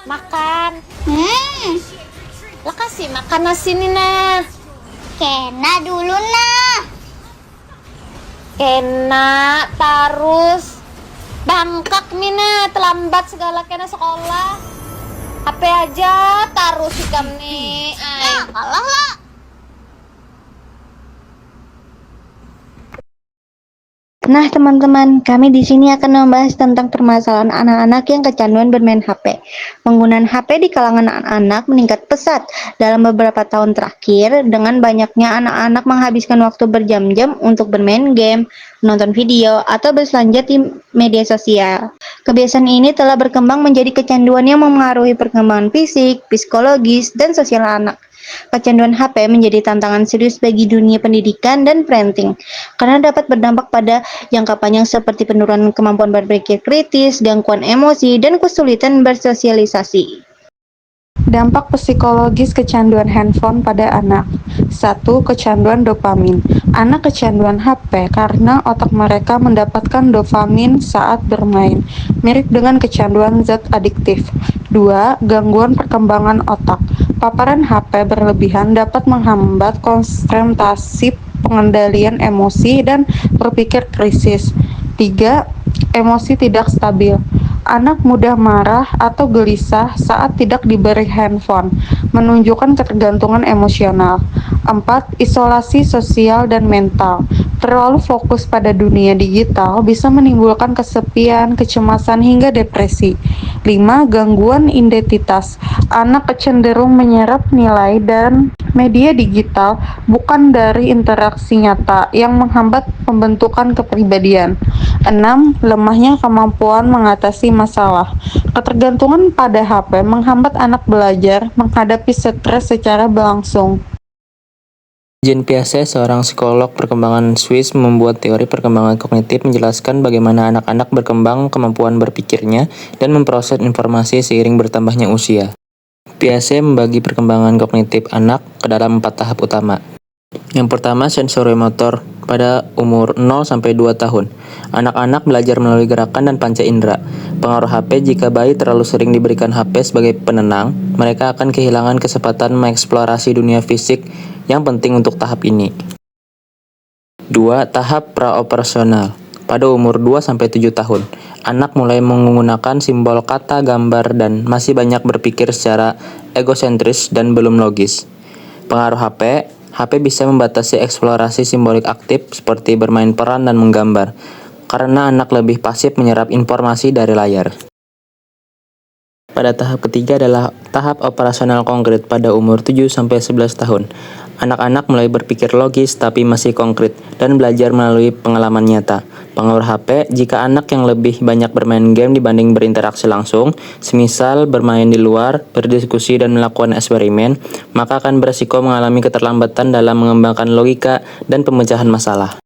Makan. Hmm, Lah kasih makan nasi nih nah. kena dulu nah. Kena tarus. Bangkak mina, terlambat segala kena sekolah. HP aja taruh sikam nih. Nah, kalah lah. Nah, teman-teman, kami di sini akan membahas tentang permasalahan anak-anak yang kecanduan bermain HP. Penggunaan HP di kalangan anak-anak meningkat pesat dalam beberapa tahun terakhir dengan banyaknya anak-anak menghabiskan waktu berjam-jam untuk bermain game, menonton video, atau berselanjut di media sosial. Kebiasaan ini telah berkembang menjadi kecanduan yang memengaruhi perkembangan fisik, psikologis, dan sosial anak. Kecanduan HP menjadi tantangan serius bagi dunia pendidikan dan parenting, karena dapat berdampak pada jangka panjang seperti penurunan kemampuan berpikir kritis, gangguan emosi, dan kesulitan bersosialisasi. Dampak psikologis kecanduan handphone pada anak. 1. Kecanduan dopamin. Anak kecanduan HP karena otak mereka mendapatkan dopamin saat bermain, mirip dengan kecanduan zat adiktif. 2. Gangguan perkembangan otak. Paparan HP berlebihan dapat menghambat konsentrasi, pengendalian emosi, dan berpikir krisis. 3. Emosi tidak stabil. Anak mudah marah atau gelisah saat tidak diberi handphone, menunjukkan ketergantungan emosional. 4. Isolasi sosial dan mental. Terlalu fokus pada dunia digital bisa menimbulkan kesepian, kecemasan, hingga depresi. 5. Gangguan identitas. Anak cenderung menyerap nilai dan media digital bukan dari interaksi nyata yang menghambat pembentukan kepribadian. 6. Lemahnya kemampuan mengatasi masalah. Ketergantungan pada HP menghambat anak belajar menghadapi stres secara berlangsung. Jean Piaget, seorang psikolog perkembangan Swiss, membuat teori perkembangan kognitif menjelaskan bagaimana anak-anak berkembang kemampuan berpikirnya dan memproses informasi seiring bertambahnya usia. Piaget membagi perkembangan kognitif anak ke dalam 4 tahap utama. Yang pertama, sensorimotor pada umur 0-2 tahun. Anak-anak belajar melalui gerakan dan panca indera. Pengaruh HP. Jika bayi terlalu sering diberikan HP sebagai penenang, mereka akan kehilangan kesempatan mengeksplorasi dunia fisik yang penting untuk tahap ini. 2. Tahap praoperasional. Pada umur 2-7 tahun, anak mulai menggunakan simbol, kata, gambar, dan masih banyak berpikir secara egosentris dan belum logis. Pengaruh HP. HP bisa membatasi eksplorasi simbolik aktif seperti bermain peran dan menggambar, karena anak lebih pasif menyerap informasi dari layar. Pada tahap ketiga adalah tahap operasional konkret pada umur 7-11 tahun. Anak-anak mulai berpikir logis tapi masih konkret dan belajar melalui pengalaman nyata. Pengaruh HP. Jika anak yang lebih banyak bermain game dibanding berinteraksi langsung, semisal bermain di luar, berdiskusi, dan melakukan eksperimen, maka akan beresiko mengalami keterlambatan dalam mengembangkan logika dan pemecahan masalah.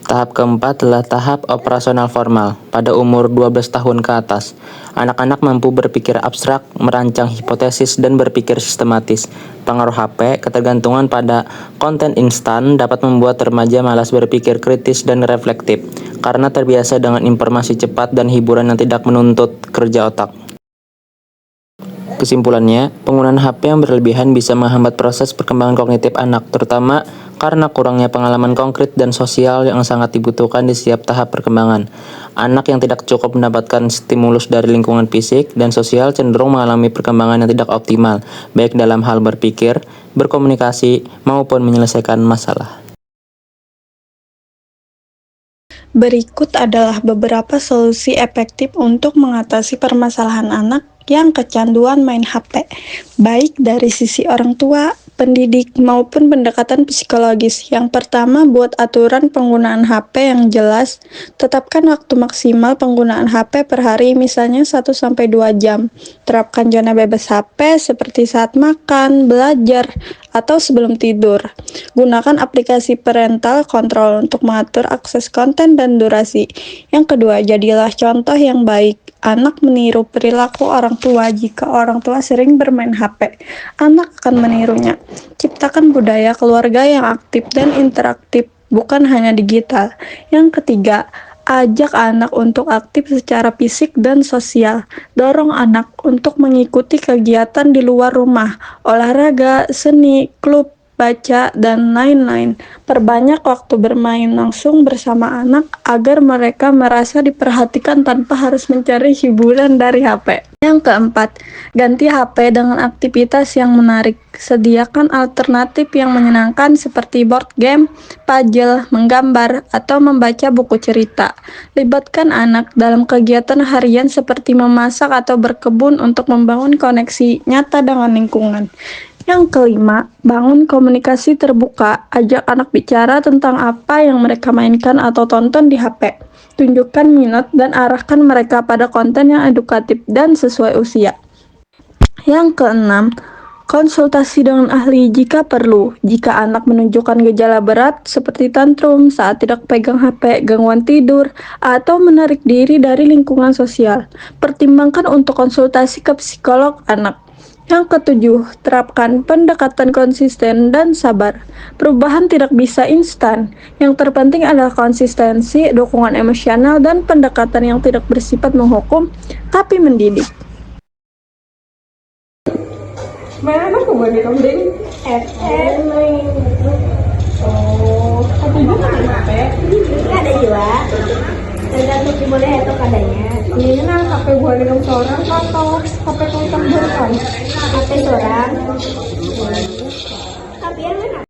Tahap keempat adalah tahap operasional formal. Pada umur 12 tahun ke atas, anak-anak mampu berpikir abstrak, merancang hipotesis, dan berpikir sistematis. Pengaruh HP. Ketergantungan pada konten instan dapat membuat remaja malas berpikir kritis dan reflektif, karena terbiasa dengan informasi cepat dan hiburan yang tidak menuntut kerja otak. Kesimpulannya, penggunaan HP yang berlebihan bisa menghambat proses perkembangan kognitif anak, terutama karena kurangnya pengalaman konkret dan sosial yang sangat dibutuhkan di setiap tahap perkembangan. Anak yang tidak cukup mendapatkan stimulus dari lingkungan fisik dan sosial cenderung mengalami perkembangan yang tidak optimal, baik dalam hal berpikir, berkomunikasi, maupun menyelesaikan masalah. Berikut adalah beberapa solusi efektif untuk mengatasi permasalahan anak yang kecanduan main HP, baik dari sisi orang tua, pendidik, maupun pendekatan psikologis. Yang pertama, buat aturan penggunaan HP yang jelas. Tetapkan waktu maksimal penggunaan HP per hari, misalnya 1-2 jam. Terapkan zona bebas HP seperti saat makan, belajar, atau sebelum tidur. Gunakan aplikasi parental control untuk mengatur akses konten dan durasi. Yang kedua, jadilah contoh yang baik. Anak meniru perilaku orang tua. Jika orang tua sering bermain HP, anak akan menirunya. Ciptakan budaya keluarga yang aktif dan interaktif, bukan hanya digital. Yang ketiga, Ajak anak untuk aktif secara fisik dan sosial. Dorong anak untuk mengikuti kegiatan di luar rumah, olahraga, seni, klub, baca, dan lain-lain. Perbanyak waktu bermain langsung bersama anak agar mereka merasa diperhatikan tanpa harus mencari hiburan dari HP. Yang keempat, ganti HP dengan aktivitas yang menarik. Sediakan alternatif yang menyenangkan seperti board game, puzzle, menggambar, atau membaca buku cerita. Libatkan anak dalam kegiatan harian seperti memasak atau berkebun untuk membangun koneksi nyata dengan lingkungan. Yang kelima, bangun komunikasi terbuka. Ajak anak bicara tentang apa yang mereka mainkan atau tonton di HP. Tunjukkan minat dan arahkan mereka pada konten yang edukatif dan sesuai usia. Yang keenam, konsultasi dengan ahli jika perlu. Jika anak menunjukkan gejala berat seperti tantrum saat tidak pegang HP, gangguan tidur, atau menarik diri dari lingkungan sosial, pertimbangkan untuk konsultasi ke psikolog anak. Yang ketujuh, terapkan pendekatan konsisten dan sabar. Perubahan tidak bisa instan. Yang terpenting adalah konsistensi, dukungan emosional, dan pendekatan yang tidak bersifat menghukum, tapi mendidik. Mana apa buat di kambing? main. Oh, tapi juga ada ada juga. Tergantung boleh itu kadanya. Ini nah HP buat di seorang atau HP kau tambahkan? HP seorang.